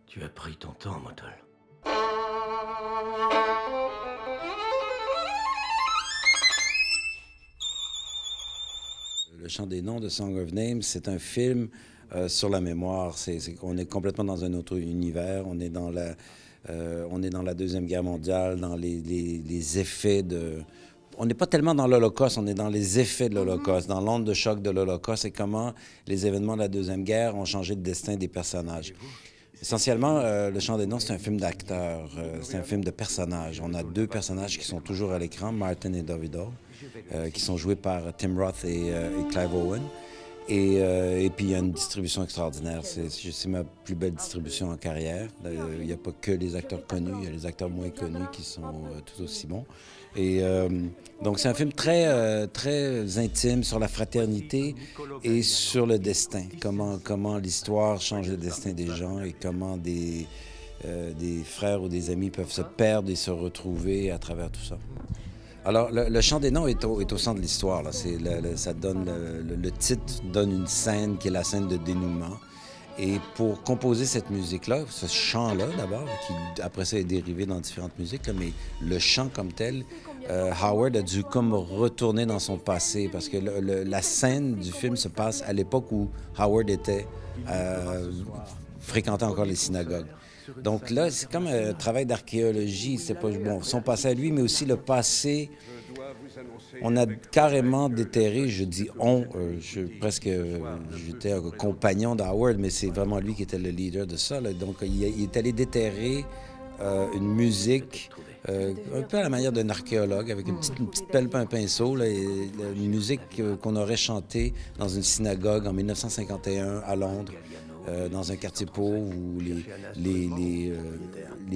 Tu as pris ton temps, Motel. Le chant des noms de Song of Names, c'est un film sur la mémoire. On est complètement dans un autre univers. On est dans la Deuxième Guerre mondiale, dans les effets de... On n'est pas tellement dans l'Holocauste, on est dans les effets de l'Holocauste, dans l'onde de choc de l'Holocauste et comment les événements de la Deuxième Guerre ont changé le destin des personnages. Essentiellement, Le Chant des Noms, c'est un film d'acteurs, c'est un film de personnages. On a deux personnages qui sont toujours à l'écran, Martin et Davido, qui sont joués par Tim Roth et Clive Owen. Et puis, il y a une distribution extraordinaire. C'est ma plus belle distribution en carrière. Il n'y a pas que les acteurs connus, il y a les acteurs moins connus qui sont tout aussi bons. Et donc, c'est un film très intime sur la fraternité et sur le destin. Comment l'histoire change le destin des gens et comment des frères ou des amis peuvent se perdre et se retrouver à travers tout ça. Alors, le chant des noms est au centre de l'histoire. Ça donne le titre donne une scène qui est la scène de dénouement. Et pour composer cette musique-là, ce chant-là d'abord, qui après ça est dérivé dans différentes musiques, là, mais le chant comme tel, Howard a dû comme retourner dans son passé parce que la scène du film se passe à l'époque où Howard fréquentait encore les synagogues. Donc là, c'est comme un travail d'archéologie. C'est pas bon, son passé à lui, mais aussi le passé. On a carrément déterré, je dis on, j'étais un compagnon d'Howard, mais c'est vraiment lui qui était le leader de ça. Là. Donc il est allé déterrer une musique un peu à la manière d'un archéologue, avec une petite pelle, un pinceau, là, et une musique qu'on aurait chantée dans une synagogue en 1951 à Londres. Dans un quartier pauvre où les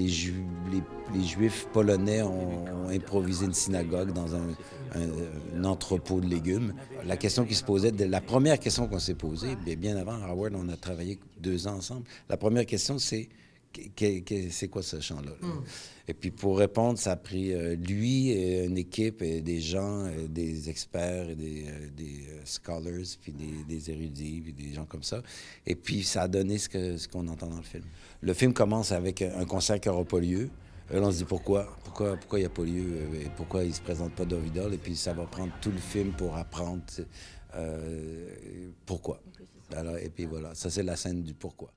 Juifs polonais ont improvisé une synagogue dans un entrepôt de légumes. La question qui se posait, la première question qu'on s'est posée, bien avant Howard, on a travaillé 2 ans ensemble, la première question c'est c'est quoi ce chant-là? Et puis pour répondre, ça a pris lui, et une équipe, et des gens, des experts, et des scholars, puis des érudits, puis des gens comme ça. Et puis ça a donné ce qu'on entend dans le film. Le film commence avec un concert qui n'aura pas lieu. Là, on se dit pourquoi il n'y a pas lieu, et pourquoi il ne se présente pas Davidol, et puis ça va prendre tout le film pour apprendre pourquoi. Alors, et puis voilà, ça c'est la scène du pourquoi.